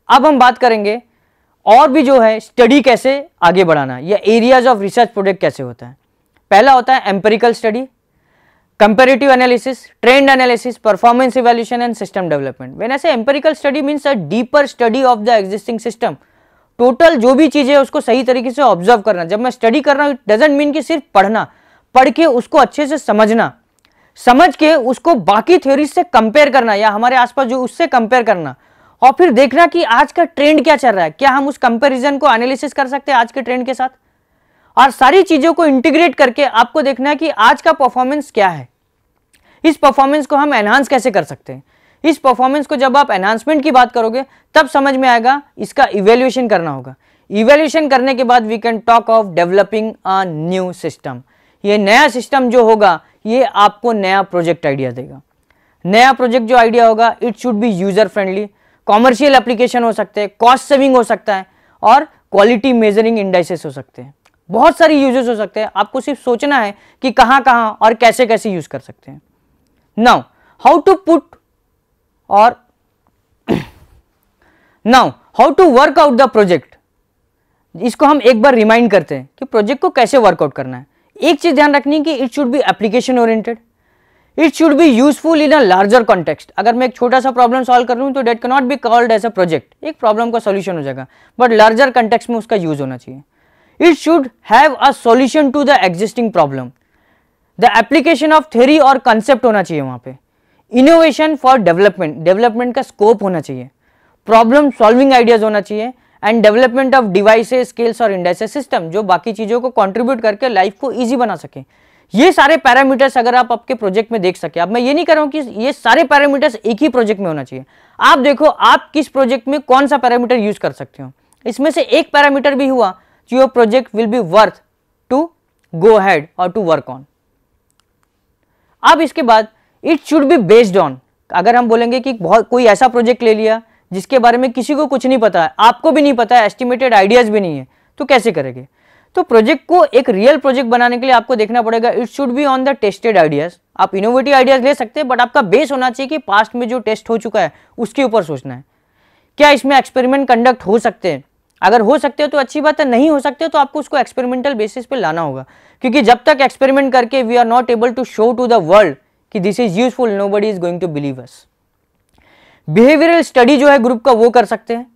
अब हम बात करेंगे और भी जो है स्टडी कैसे आगे बढ़ाना या एरियाज ऑफ रिसर्च प्रोजेक्ट कैसे होता है। पहला होता है empirical study, comparative analysis, trend analysis, performance evaluation and system development. When I say empirical study means a deeper study of the existing system. Total जो भी चीजें उसको सही तरीके से ऑब्जर्व करना। जब मैं स्टडी कर रहा हूं, इट डजंट मीन कि सिर्फ पढ़ना, पढ़ के उसको अच्छे से समझना, समझ के उसको बाकी थ्योरी से कंपेयर करना या हमारे आसपास जो उससे कंपेयर करना, और फिर देखना कि आज का ट्रेंड क्या चल रहा है, क्या हम उस कंपैरिजन को एनालिसिस कर सकते हैं आज के ट्रेंड के साथ, और सारी चीजों को इंटीग्रेट करके आपको देखना है कि आज का परफॉर्मेंस क्या है, इस परफॉर्मेंस को हम एनहांस कैसे कर सकते हैं। इस परफॉर्मेंस को जब आप एनहांसमेंट की बात करोगे तब समझ में आएगा, इसका इवैल्यूएशन करना होगा। इवैल्यूएशन करने के बाद we can talk of developing a new system. ये नया सिस्टम जो होगा ये आपको नया प्रोजेक्ट आइडिया देगा। नया प्रोजेक्ट जो आइडिया होगा it should B user friendly, commercial application हो सकते हैं, कॉस्ट सेविंग हो सकता है और क्वालिटी मेजरिंग इंडाइसेस हो सकते हैं। बहुत सारी यूजेस हो सकते हैं, आपको सिर्फ सोचना है कि कहां कहां और कैसे कैसे यूज कर सकते हैं। नाउ हाउ टू पुट और now how to work out the project. इसको हम एक बार रिमाइंड करते हैं कि प्रोजेक्ट को कैसे वर्कआउट करना है। एक चीज ध्यान रखनी है कि it should B application oriented, it should be useful in a larger context. अगर मैं एक छोटा सा प्रॉब्लम सॉल्व कर रहा हूं तो that can not be called as a project, एक प्रॉब्लम का सॉल्यूशन हो जाएगा, बट लार्जर कॉन्टेक्स्ट में उसका यूज होना चाहिए। It should have a solution to the existing problem, the application of theory और कंसेप्ट होना चाहिए वहां पे, इनोवेशन फॉर डेवलपमेंट, डेवलपमेंट का स्कोप होना चाहिए, प्रॉब्लम सॉल्विंग आइडियाज होना चाहिए, and development of devices, skills और इंडाइसेस सिस्टम, जो बाकी चीजों को कंट्रीब्यूट करके लाइफ को इजी बना सके। ये सारे पैरामीटर्स अगर आप आपके प्रोजेक्ट में देख सके, अब मैं ये नहीं कर रहा हूं कि ये सारे पैरामीटर्स एक ही प्रोजेक्ट में होना चाहिए। आप देखो आप किस प्रोजेक्ट में कौन सा पैरामीटर यूज कर सकते हो, इसमें से एक पैरामीटर भी हुआ तो your project will be worth to go ahead और टू वर्क ऑन। अब इसके बाद it should be based on, अगर हम बोलेंगे कि बहुत कोई ऐसा प्रोजेक्ट ले लिया जिसके बारे में किसी को कुछ नहीं पता है, आपको भी नहीं पता है, एस्टिमेटेड आइडियाज भी नहीं है, तो कैसे करेंगे। तो प्रोजेक्ट को एक रियल प्रोजेक्ट बनाने के लिए आपको देखना पड़ेगा it should be on the tested ideas. आप इनोवेटिव आइडियाज ले सकते हैं बट आपका बेस होना चाहिए कि पास्ट में जो टेस्ट हो चुका है उसके ऊपर सोचना है, क्या इसमें एक्सपेरिमेंट कंडक्ट हो सकते हैं। अगर हो सकते हो तो अच्छी बात है, नहीं हो सकते तो आपको उसको एक्सपेरिमेंटल बेसिस पे लाना होगा, क्योंकि जब तक एक्सपेरिमेंट करके we are not able to show to the world कि this is useful, nobody is going to believe us. Behavioral study जो है ग्रुप का वो कर सकते हैं,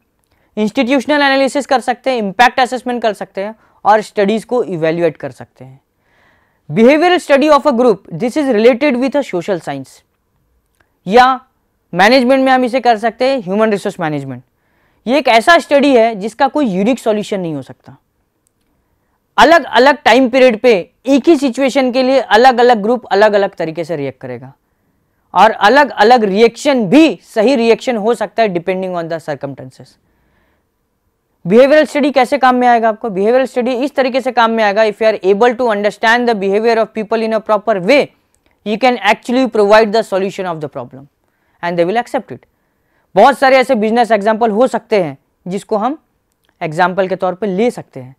इंस्टीट्यूशनल एनालिसिस कर सकते हैं, इंपैक्ट असेसमेंट कर सकते हैं और स्टडीज को इवेल्युएट कर सकते हैं। Behavioural study of a group, this is related with a social science, या मैनेजमेंट में हम इसे कर सकते हैं ह्यूमन रिसोर्स मैनेजमेंट। ये एक ऐसा स्टडी है जिसका कोई यूनिक सॉल्यूशन नहीं हो सकता। अलग अलग टाइम पीरियड पे एक ही सिचुएशन के लिए अलग अलग ग्रुप अलग अलग तरीके से रिएक्ट करेगा और अलग अलग रिएक्शन भी सही रिएक्शन हो सकता है depending on the circumstances. Behavioural study कैसे काम में आएगा आपको, बिहेवियरल स्टडी इस तरीके से काम में आएगा, if you are able to understand the behaviour of people in a proper way, you can actually provide the solution of the problem and they will accept it. बहुत सारे ऐसे बिजनेस एग्जाम्पल हो सकते हैं जिसको हम एग्जाम्पल के तौर पे ले सकते हैं।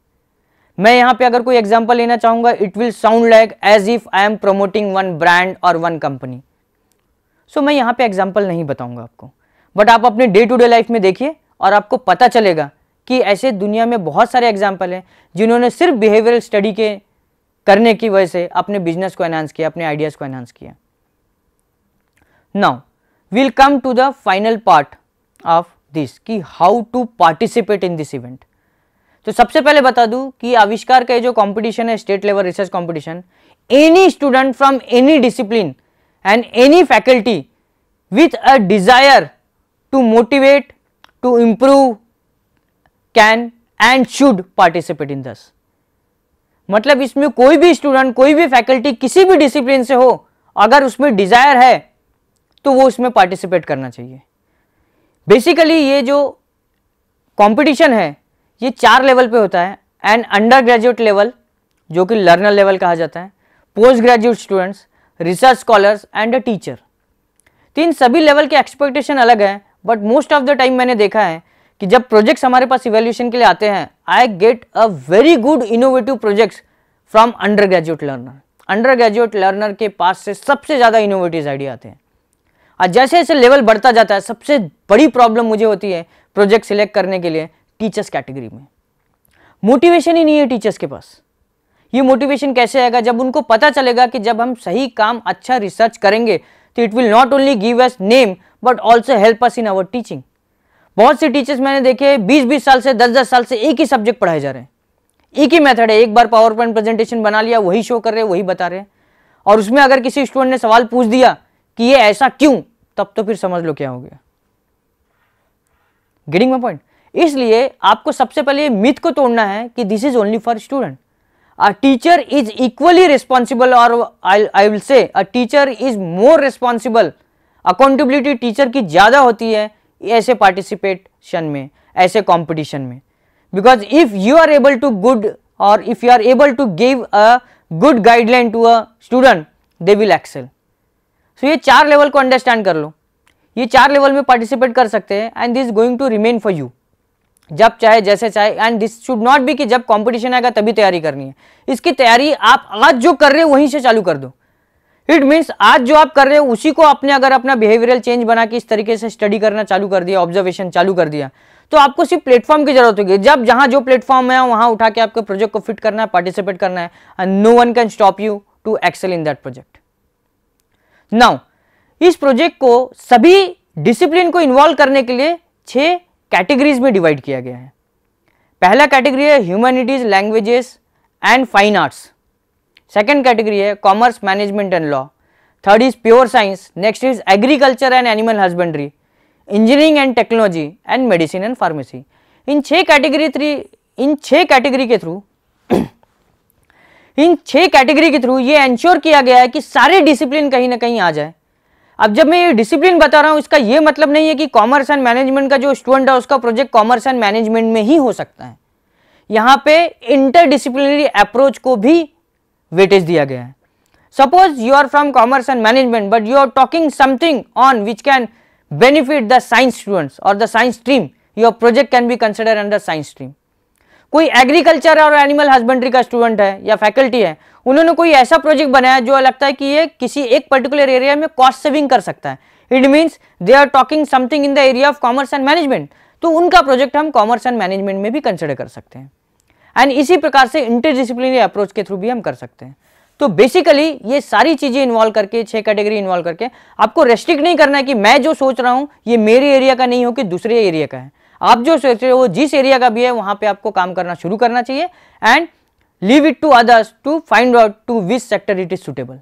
मैं यहाँ पे अगर कोई एग्जाम्पल लेना चाहूंगा, it will sound like as if I am promoting one brand और वन कंपनी। सो मैं यहाँ पे एग्जाम्पल नहीं बताऊंगा आपको, बट आप अपने डे टू डे लाइफ में देखिए और आपको पता चलेगा कि ऐसे दुनिया में बहुत सारे एग्जाम्पल हैं जिन्होंने सिर्फ बिहेवियरल स्टडी के करने की वजह से अपने बिजनेस को एनहांस किया, अपने आइडियाज को एनहांस किया। Now we'll come to the final part of this कि how to participate in this event। तो सबसे पहले बता दूं कि आविष्कार का जो कंपटीशन है state level research competition, any student from any discipline and any faculty with a desire to motivate to improve can and should participate in this. मतलब इसमें कोई भी स्टूडेंट, कोई भी फैकल्टी, किसी भी डिसिप्लिन से हो, अगर उसमें डिजायर है तो वो उसमें पार्टिसिपेट करना चाहिए। बेसिकली ये जो कंपटीशन है ये 4 लेवल पे होता है, एंड अंडर ग्रेजुएट लेवल जो कि लर्नर लेवल कहा जाता है, post graduate students, research scholars and a teacher. तो इन सभी लेवल के एक्सपेक्टेशन अलग है, but most of the time मैंने देखा है कि जब प्रोजेक्ट्स हमारे पास इवैल्यूएशन के लिए आते हैं, I get a very good innovative projects from under graduate learner. Under graduate learner के पास से सबसे ज्यादा इनोवेटिव आइडिया आते हैं। और जैसे जैसे लेवल बढ़ता जाता है, सबसे बड़ी प्रॉब्लम मुझे होती है प्रोजेक्ट सिलेक्ट करने के लिए टीचर्स कैटेगरी में। मोटिवेशन ही नहीं है टीचर्स के पास। ये मोटिवेशन कैसे आएगा? जब उनको पता चलेगा कि जब हम सही काम अच्छा रिसर्च करेंगे तो it will not only give us name but also help us in our teaching. बहुत से टीचर्स मैंने देखे 20-20 साल से 10-10 साल से एक ही सब्जेक्ट पढ़ाए जा रहे हैं, एक ही मेथड है, एक बार पावर पॉइंट प्रेजेंटेशन बना लिया, वही शो कर रहे हैं, वही बता रहे हैं। और उसमें अगर किसी स्टूडेंट ने सवाल पूछ दिया कि ये ऐसा क्यों, तब तो फिर समझ लो क्या हो गया। Getting my point? इसलिए आपको सबसे पहले मिथ को तोड़ना है कि this is only for student. A teacher is equally responsible, और I will say a teacher is more responsible. Accountability teacher की ज्यादा होती है ऐसे पार्टिसिपेशन में, ऐसे कंपटीशन में, because if you are able to good or if you are able to give a good guideline to a student, they will excel. So ये 4 level को अंडरस्टैंड कर लो, ये 4 लेवल में पार्टिसिपेट कर सकते हैं and this going to remain for you, जब चाहे जैसे चाहे। And this should not be कि जब कंपटीशन आएगा तभी तैयारी करनी है। इसकी तैयारी आप आज जो कर रहे हो वहीं से चालू कर दो। इट मीन्स आज जो आप कर रहे हो उसी को अपने अगर अपना बिहेवियरल चेंज बना के इस तरीके से स्टडी करना चालू कर दिया, ऑब्जर्वेशन चालू कर दिया, तो आपको सिर्फ प्लेटफॉर्म की जरूरत होगी। जब जहां जो प्लेटफॉर्म है वहां उठा के आपके प्रोजेक्ट को फिट करना है, पार्टिसिपेट करना है, and no one can stop you to excel in that project. Now इस प्रोजेक्ट को सभी डिसिप्लिन को इन्वॉल्व करने के लिए 6 कैटेगरीज में डिवाइड किया गया है। पहला कैटेगरी है humanities, languages and fine arts. Second category है commerce, management and law. Third is pure science. Next is agriculture and animal husbandry, engineering and technology and medicine and pharmacy. इन 6 category के through ये ensure किया गया है कि सारे discipline कहीं ना कहीं आ जाए। अब जब मैं ये डिसिप्लिन बता रहा हूं, इसका ये मतलब नहीं है कि कॉमर्स एंड मैनेजमेंट का जो स्टूडेंट है उसका प्रोजेक्ट कॉमर्स एंड मैनेजमेंट में ही हो सकता है। यहां पे इंटरडिसिप्लिनरी अप्रोच को भी वेटेज दिया गया है। Suppose you are from commerce and management but you are talking something on which can benefit the science students or the science stream, your project can be consider under science stream. कोई agriculture और animal husbandry का student है या faculty है, उन्होंने कोई ऐसा project बनाया जो लगता है कि ये किसी एक पर्टिकुलर एरिया में कॉस्ट सेविंग कर सकता है, it means they are talking something in the area of commerce and management, तो उनका प्रोजेक्ट हम कॉमर्स एंड मैनेजमेंट में भी कंसिडर कर सकते हैं। एंड इसी प्रकार से इंटरडिसिप्लिनरी अप्रोच के थ्रू भी हम कर सकते हैं। तो बेसिकली ये सारी चीजें इन्वॉल्व करके, 6 कैटेगरी इन्वॉल्व करके, आपको रेस्ट्रिक्ट नहीं करना है कि मैं जो सोच रहा हूं ये मेरे एरिया का नहीं हो कि दूसरे एरिया का है। आप जो सोच रहे हो जिस एरिया का भी है वहां पे आपको काम करना शुरू करना चाहिए and leave it to others to find out to which sector it is suitable.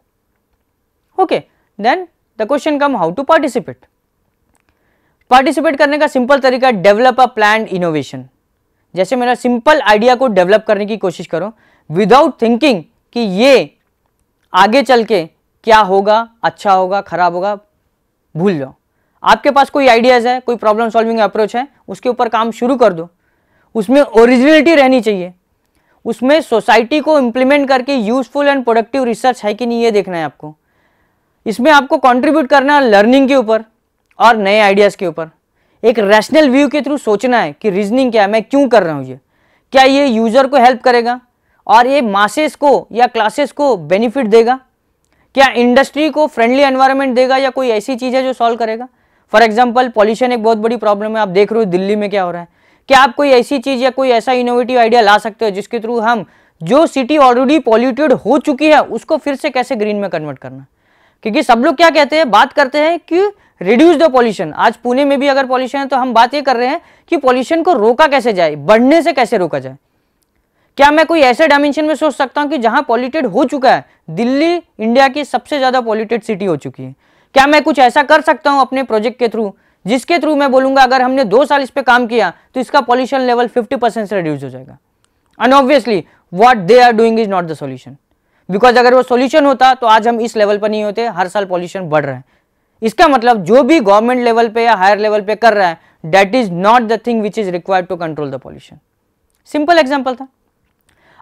Okay, then the question come, how to participate. Participate करने का सिंपल तरीका, डेवलप अ प्लान्ड इनोवेशन। जैसे मेरा सिंपल आइडिया को डेवलप करने की कोशिश करो विदाउट थिंकिंग कि ये आगे चल के क्या होगा, अच्छा होगा, खराब होगा, भूल जाओ। आपके पास कोई आइडियाज है, कोई प्रॉब्लम सॉल्विंग अप्रोच है, उसके ऊपर काम शुरू कर दो। उसमें ओरिजिनलिटी रहनी चाहिए, उसमें सोसाइटी को इंप्लीमेंट करके यूजफुल एंड प्रोडक्टिव रिसर्च है कि नहीं ये देखना है आपको। इसमें आपको कंट्रीब्यूट करना है लर्निंग के ऊपर और नए आइडियाज के ऊपर। एक रैशनल व्यू के थ्रू सोचना है कि रीजनिंग क्या है, मैं क्यों कर रहा हूं ये, क्या ये यूजर को हेल्प करेगा और ये मासेस को या क्लासेस को बेनिफिट देगा, क्या इंडस्ट्री को फ्रेंडली एनवायरनमेंट देगा या कोई ऐसी चीज है जो सॉल्व करेगा। फॉर एग्जाम्पल पॉल्यूशन एक बहुत बड़ी प्रॉब्लम है, आप देख रहे हो दिल्ली में क्या हो रहा है। क्या आप कोई ऐसी चीज या कोई ऐसा इनोवेटिव आइडिया ला सकते हो जिसके थ्रू हम जो सिटी ऑलरेडी पॉल्यूटेड हो चुकी है उसको फिर से कैसे ग्रीन में कन्वर्ट करना। क्योंकि सब लोग क्या कहते हैं, बात करते हैं कि रिड्यूस द पॉल्यूशन। आज पुणे में भी अगर पॉल्यूशन है तो हम बात ये कर रहे हैं कि पॉल्यूशन को रोका कैसे जाए, बढ़ने से कैसे रोका जाए। क्या मैं कोई ऐसे डायमेंशन में सोच सकता हूं कि जहां पॉल्यूटेड हो चुका है, दिल्ली इंडिया की सबसे ज्यादा पॉल्यूटेड सिटी हो चुकी है, क्या मैं कुछ ऐसा कर सकता हूं अपने प्रोजेक्ट के थ्रू जिसके थ्रू मैं बोलूंगा अगर हमने 2 साल इस पे काम किया तो इसका पॉल्यूशन लेवल 50% से रिड्यूस हो जाएगा। And obviously what they are doing is not the solution, because अगर वो सॉल्यूशन होता तो आज हम इस लेवल पर नहीं होते, हर साल पॉल्यूशन बढ़ रहा है। इसका मतलब जो भी गवर्नमेंट लेवल पे या हायर लेवल पे कर रहा है, that is not the thing which is required to control the pollution. Simple example था।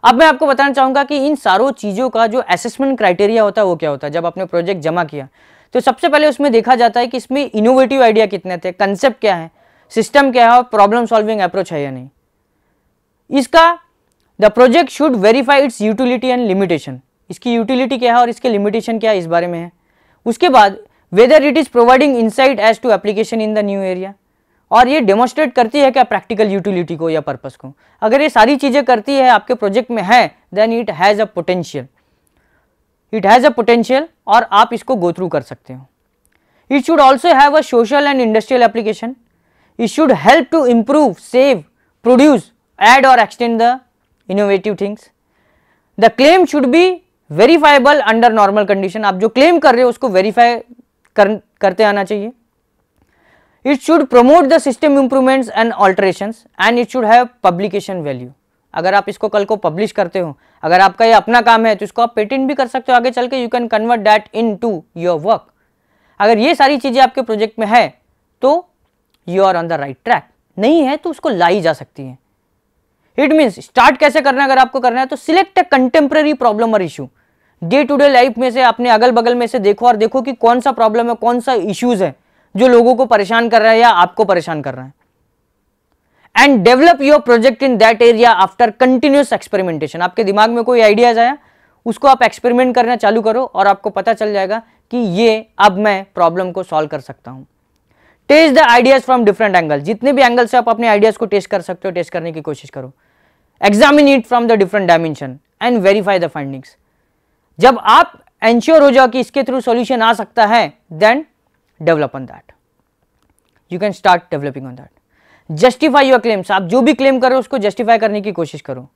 अब मैं आपको बताना चाहूंगा कि इन सारों चीजों का जो असेसमेंट क्राइटेरिया होता है वो क्या होता है। जब आपने प्रोजेक्ट जमा किया तो सबसे पहले उसमें देखा जाता है कि इसमें इनोवेटिव आइडिया कितने थे, कंसेप्ट क्या है, सिस्टम क्या है और प्रॉब्लम सॉल्विंग अप्रोच है या नहीं। इसका the project should verify it's utility and limitation, इसकी यूटिलिटी क्या है और इसके लिमिटेशन क्या है इस बारे में है। उसके बाद whether it is providing insight as to application in the new area, और ये डेमोस्ट्रेट करती है क्या प्रैक्टिकल यूटिलिटी को या पर्पस को। अगर ये सारी चीजें करती है आपके प्रोजेक्ट में है, then it has a potential, और आप इसको गो थ्रू कर सकते हो। It should also have a social and industrial application. It should help to improve, save, produce, add or extend the innovative things. The claim should be verifiable under normal condition. आप जो claim कर रहे हो उसको verify करते आना चाहिए। It should promote the system improvements and alterations and it should have publication value. अगर आप इसको कल को पब्लिश करते हो, अगर आपका ये अपना काम है तो इसको आप पेटेंट भी कर सकते हो आगे चल के। You can convert that in to your work. अगर ये सारी चीजें आपके प्रोजेक्ट में है तो you are on the right track. नहीं है तो उसको लाई जा सकती है। इट मीन्स स्टार्ट कैसे करना है, अगर आपको करना है तो सिलेक्ट अ कंटेम्प्रेरी प्रॉब्लम और issue. Day to day life में से अपने अगल बगल में से देखो और देखो कि कौन सा प्रॉब्लम है, कौन सा इश्यूज है जो लोगों को परेशान कर रहा है या आपको परेशान कर रहा है। And develop your project in that area after continuous experimentation. आपके दिमाग में कोई आइडियाज आया, उसको आप एक्सपेरिमेंट करना चालू करो और आपको पता चल जाएगा कि ये अब मैं प्रॉब्लम को सॉल्व कर सकता हूं। Test the ideas from different angle. जितने भी एंगल से आप अपने आइडियाज को टेस्ट कर सकते हो, टेस्ट करने की कोशिश करो। Examine it from the different dimension and verify the findings. जब आप एंश्योर हो जाओ कि इसके थ्रू सॉल्यूशन आ सकता है, then develop on that. You can start developing on that. Justify your claims. आप जो भी क्लेम करो उसको जस्टिफाई करने की कोशिश करो।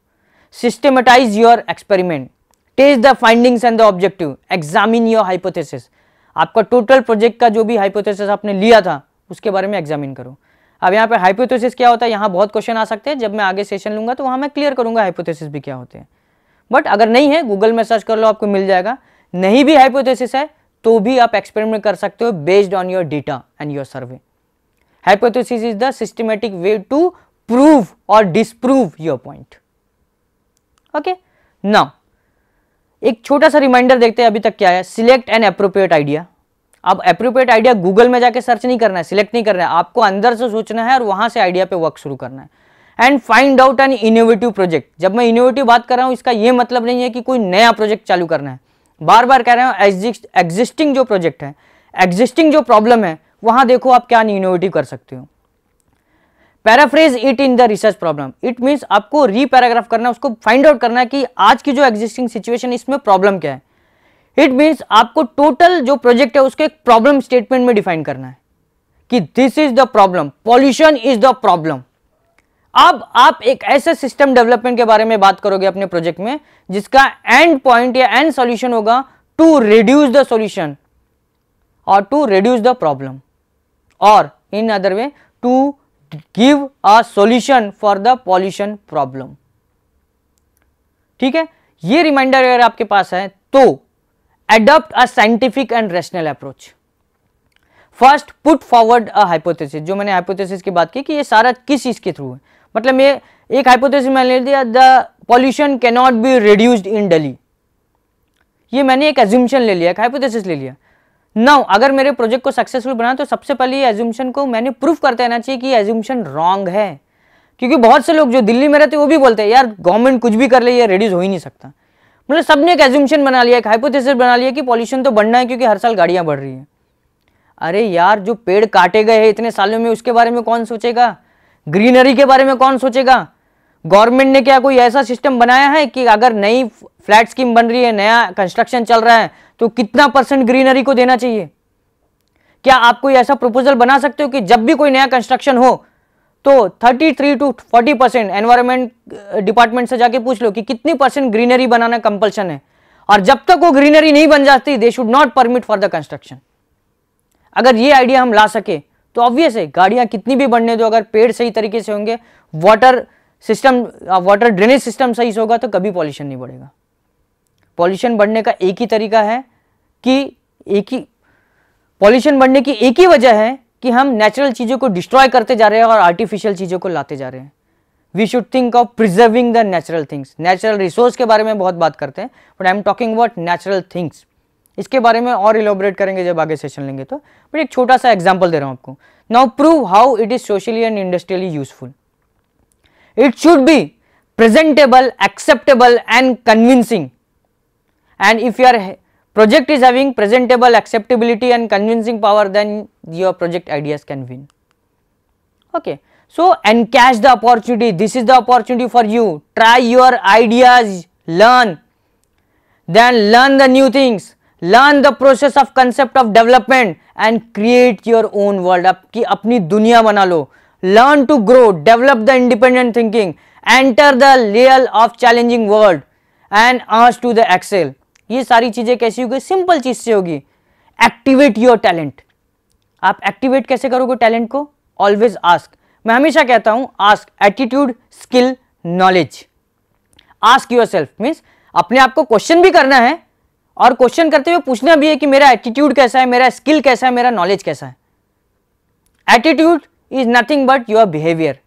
Systematize your experiment. Test the findings and the objective. Examine your hypothesis. आपका टोटल प्रोजेक्ट का जो भी हाइपोथेसिस आपने लिया था उसके बारे में एग्जामिन करो। अब यहाँ पे हाइपोथेसिस क्या होता है, यहाँ बहुत क्वेश्चन आ सकते हैं। जब मैं आगे सेशन लूंगा तो वहां मैं क्लियर करूंगा हाइपोथेसिस भी क्या होते हैं। बट अगर नहीं है, गूगल में सर्च कर लो, आपको मिल जाएगा। नहीं भी हाइपोथेसिस है तो भी आप एक्सपेरिमेंट कर सकते हो based on your data and your survey. Hypothesis is the systematic way to prove or disprove your point. Okay, now एक छोटा सा रिमाइंडर देखते हैं अभी तक क्या है। Select an appropriate idea. अब एप्रोप्रिएट आइडिया गूगल में जाके सर्च नहीं करना है, सिलेक्ट नहीं करना है, आपको अंदर से सोचना है और वहां से आइडिया पे वर्क शुरू करना है। And find out an innovative project. जब मैं इनोवेटिव बात कर रहा हूं, इसका यह मतलब नहीं है कि कोई नया प्रोजेक्ट चालू करना है। बार बार कह रहा हूं, एग्जिस्टिंग जो प्रोजेक्ट है, एग्जिस्टिंग जो प्रॉब्लम है, वहां देखो आप क्या इनोवेटिव कर सकते हो। Paraphrase it in the research problem. It means आपको रीपैराग्राफ करना है, उसको फाइंड आउट करना है कि आज की जो एग्जिस्टिंग सिचुएशन, इसमें प्रॉब्लम क्या है। इट मीन्स आपको टोटल जो प्रोजेक्ट है उसके एक प्रॉब्लम स्टेटमेंट में डिफाइन करना है कि this is the problem, pollution is the problem. अब आप एक ऐसे सिस्टम डेवलपमेंट के बारे में बात करोगे अपने प्रोजेक्ट में जिसका एंड पॉइंट या एंड सॉल्यूशन होगा टू रिड्यूस द सॉल्यूशन और टू रिड्यूस द प्रॉब्लम, और in other way to give a solution for the pollution problem. ठीक है, ये रिमाइंडर अगर आपके पास है तो adopt a scientific and rational approach. First put forward a hypothesis. जो मैंने hypothesis की बात की कि ये सारा किस चीज के थ्रू है, मतलब ये एक hypothesis मैंने ले दिया, the pollution cannot be reduced in Delhi. ये मैंने एक assumption ले लिया, एक hypothesis ले लिया। Now अगर मेरे प्रोजेक्ट को सक्सेसफुल बनाना तो सबसे पहले ये assumption को मैंने प्रूफ करते रहना चाहिए कि ये assumption wrong है। क्योंकि बहुत से लोग जो दिल्ली में रहते हैं वो भी बोलते हैं यार गवर्नमेंट कुछ भी कर ले, ये रिड्यूस हो ही नहीं सकता। मतलब सबने एक एज्यूम्पशन बना लिया, एक हाइपोथेसिस बना लिया कि पॉल्यूशन तो बढ़ना है क्योंकि हर साल गाड़ियां बढ़ रही हैं। अरे यार, जो पेड़ काटे गए हैं इतने सालों में उसके बारे में कौन सोचेगा, ग्रीनरी के बारे में कौन सोचेगा। गवर्नमेंट ने क्या कोई ऐसा सिस्टम बनाया है कि अगर नई फ्लैट स्कीम बन रही है, नया कंस्ट्रक्शन चल रहा है तो कितना % ग्रीनरी को देना चाहिए? क्या आप कोई ऐसा प्रपोजल बना सकते हो कि जब भी कोई नया कंस्ट्रक्शन हो तो 33 to 40% एनवायरमेंट डिपार्टमेंट से जाके पूछ लो कि कितनी % ग्रीनरी बनाना कंपल्शन है, और जब तक वो ग्रीनरी नहीं बन जाती they should not permit for the construction. अगर ये आइडिया हम ला सके तो ऑब्वियस है गाड़ियां कितनी भी बढ़ने दो, अगर पेड़ सही तरीके से होंगे, water system, water drainage system सही से होगा तो कभी पॉल्यूशन नहीं बढ़ेगा। पॉल्यूशन बढ़ने का एक ही तरीका है कि पॉल्यूशन बढ़ने की एक ही वजह है कि हम नेचुरल चीजों को डिस्ट्रॉय करते जा रहे हैं और आर्टिफिशियल चीजों को लाते जा रहे हैं। We should think of preserving the natural things. Natural resource के बारे में बहुत बात करते हैं, but I am talking about natural things. इसके बारे में और इलोबरेट करेंगे जब आगे सेशन लेंगे तो, बट एक छोटा सा एग्जाम्पल दे रहा हूं आपको। Now prove how it is socially and industrially useful. It should be presentable, acceptable and convincing, and if you are Project is having presentable acceptability and convincing power, then your project ideas can win. Okay, so encash the opportunity. This is the opportunity for you. Try your ideas, learn, then learn the new things, learn the process of concept of development and create your own world. आपकी अपनी दुनिया बना लो. Learn to grow, develop the independent thinking, enter the real of challenging world and ask to the excel. ये सारी चीजें कैसी होगी? Simple चीज से होगी. Activate your talent. आप एक्टिवेट कैसे करोगे टैलेंट को? Always ask. मैं हमेशा कहता हूं ask, attitude, skill, knowledge. Ask yourself means अपने आप को क्वेश्चन भी करना है और क्वेश्चन करते हुए पूछना भी है कि मेरा एटीट्यूड कैसा है, मेरा स्किल कैसा है, मेरा नॉलेज कैसा है. Attitude is nothing but your behaviour.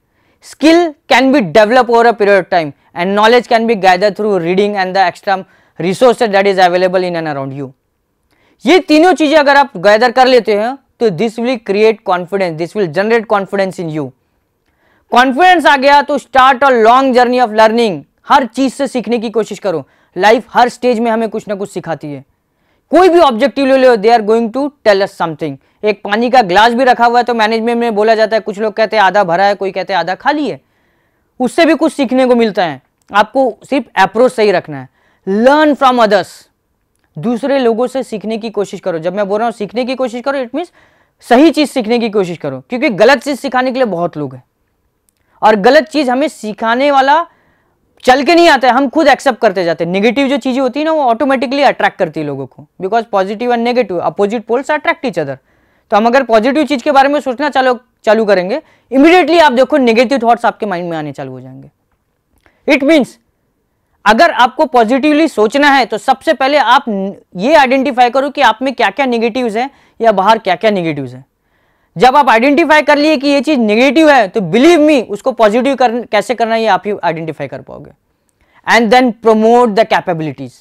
skill can be developed over a period of time and knowledge can be gathered through reading and the extra resources that is available in and around you. ये तीनों चीजें अगर आप gather कर लेते हैं तो this will create confidence, this will generate confidence in you. Confidence आ गया तो start a long journey of learning. हर चीज से सीखने की कोशिश करो. लाइफ हर स्टेज में हमें कुछ ना कुछ सिखाती है. कोई भी ऑब्जेक्टिव ले लो, they are going to tell us something. एक पानी का ग्लास भी रखा हुआ है तो मैनेजमेंट में बोला जाता है, कुछ लोग कहते हैं आधा भरा है, कोई कहते हैं आधा खाली है. उससे भी कुछ सीखने को मिलता है. आपको सिर्फ अप्रोच सही रखना है. Learn from others. दूसरे लोगों से सीखने की कोशिश करो. जब मैं बोल रहा हूं सीखने की कोशिश करो, इट मींस सही चीज सीखने की कोशिश करो, क्योंकि गलत चीज सिखाने के लिए बहुत लोग हैं और गलत चीज हमें सिखाने वाला चल के नहीं आता है, हम खुद एक्सेप्ट करते जाते हैं. नेगेटिव जो चीजें होती है ना वो ऑटोमेटिकली अट्रैक्ट करती है लोगों को, because positive and negative opposite poles attract each other. तो हम अगर पॉजिटिव चीज के बारे में सोचना चालू करेंगे, इमीडिएटली आप देखो नेगेटिव थॉट्स आपके माइंड में आने चालू हो जाएंगे. इट मीन्स अगर आपको पॉजिटिवली सोचना है तो सबसे पहले आप ये आइडेंटिफाई करो कि आप में क्या क्या नेगेटिव्स है या बाहर क्या क्या नेगेटिव्स है. जब आप आइडेंटिफाई कर लिए कि ये चीज नेगेटिव है तो बिलीव मी उसको पॉजिटिव कैसे करना है ये आप ही आइडेंटिफाई कर पाओगे. And then promote the capabilities.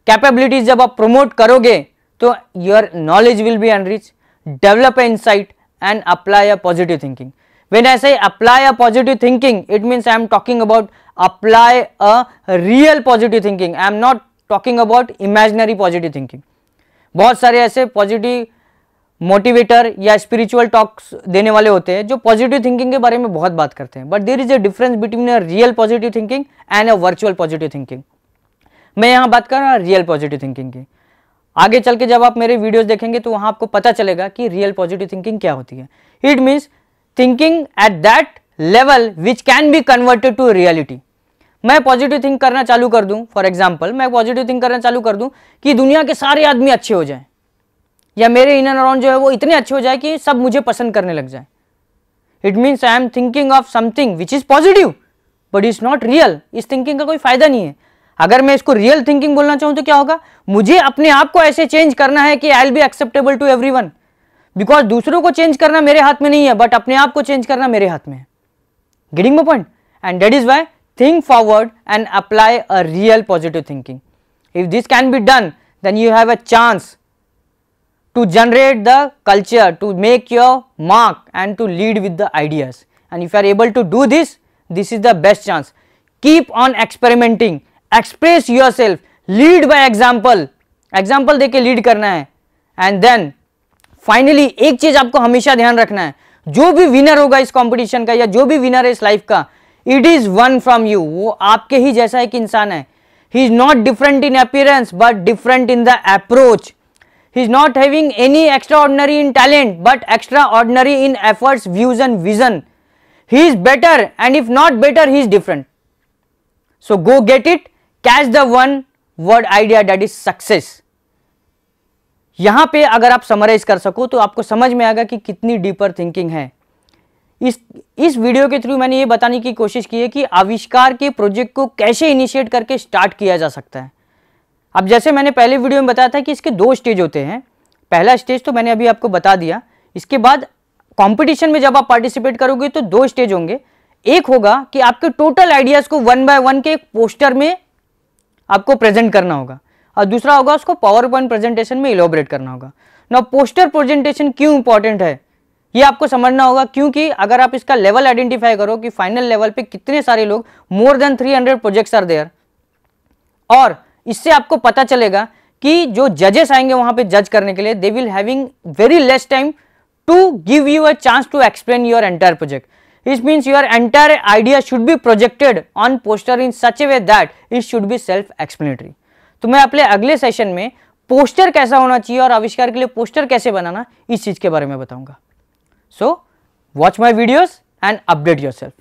Capabilities जब आप प्रोमोट करोगे तो your knowledge will be enrich. Develop a insight and apply a positive thinking. When I say apply a positive thinking, it means I am talking about apply a real positive thinking. I am not talking about imaginary positive thinking. बहुत सारे ऐसे positive motivator या spiritual talks देने वाले होते हैं जो positive thinking के बारे में बहुत बात करते हैं, but there is a difference between a real positive thinking and a virtual positive thinking. मैं यहाँ बात कर रहा हूँ रियल पॉजिटिव थिंकिंग की. आगे चल के जब आप मेरे वीडियोस देखेंगे तो वहां आपको पता चलेगा कि रियल पॉजिटिव थिंकिंग क्या होती है. It means thinking at that level which can be converted to reality. मैं पॉजिटिव थिंक करना चालू कर दूं, फॉर एग्जाम्पल मैं पॉजिटिव थिंक करना चालू कर दूं कि दुनिया के सारे आदमी अच्छे हो जाएं या मेरे इन एंड अराउंड जो है वो इतने अच्छे हो जाए कि सब मुझे पसंद करने लग जाए. It means I am thinking of something which is positive but is not real. इस थिंकिंग का कोई फायदा नहीं है. अगर मैं इसको रियल थिंकिंग बोलना चाहूं तो क्या होगा, मुझे अपने आप को ऐसे चेंज करना है कि I will be acceptable to everyone. Because दूसरों को चेंज करना मेरे हाथ में नहीं है, बट अपने आप को चेंज करना मेरे हाथ में है. Getting my point? And that is why think forward and apply a real positive thinking. If this can be done then you have a chance to generate the culture, to make your mark and to lead with the ideas. And if you are able to do this, this is the best chance. Keep on experimenting, express yourself, lead by example. Example देके lead करना है. And then finally एक चीज आपको हमेशा ध्यान रखना है, जो भी विनर होगा इस कंपटीशन का या जो भी विनर है इस लाइफ का, it is one from you. वो आपके ही जैसा एक इंसान है. He is not different in appearance but different in the approach. He is not having any extra ordinary in talent but extra ordinary in efforts, views and vision. He is better and if not better he is different. So go get it. Catch the one word idea that is success. यहां पे अगर आप summarise कर सको तो आपको समझ में आएगा कि कितनी डीपर थिंकिंग है. इस वीडियो के थ्रू मैंने ये बताने की कोशिश की है कि आविष्कार के प्रोजेक्ट को कैसे इनिशिएट करके स्टार्ट किया जा सकता है. अब जैसे मैंने पहले वीडियो में बताया था कि इसके 2 स्टेज होते हैं. पहला स्टेज तो मैंने अभी आपको बता दिया. इसके बाद कंपटीशन में जब आप पार्टिसिपेट करोगे तो 2 स्टेज होंगे. एक होगा कि आपके टोटल आइडियाज को 1 बाय 1 के एक पोस्टर में आपको प्रेजेंट करना होगा और दूसरा होगा उसको पावर पॉइंट प्रेजेंटेशन में इलॉबरेट करना होगा. नाउ पोस्टर प्रेजेंटेशन क्यों इंपॉर्टेंट है ये आपको समझना होगा, क्योंकि अगर आप इसका लेवल आइडेंटिफाई करो कि फाइनल लेवल पे कितने सारे लोग, more than 300 projects are there, और इससे आपको पता चलेगा कि जो जजेस आएंगे वहां पे जज करने के लिए, they will having very less time to give you a chance to explain your entire project. It means your entire idea should be projected on poster in such a way that it should be self-explanatory. तो मैं अपने अगले session में poster कैसा होना चाहिए और आविष्कार के लिए पोस्टर कैसे बनाना, इस चीज के बारे में बताऊंगा. So watch my videos and update yourself.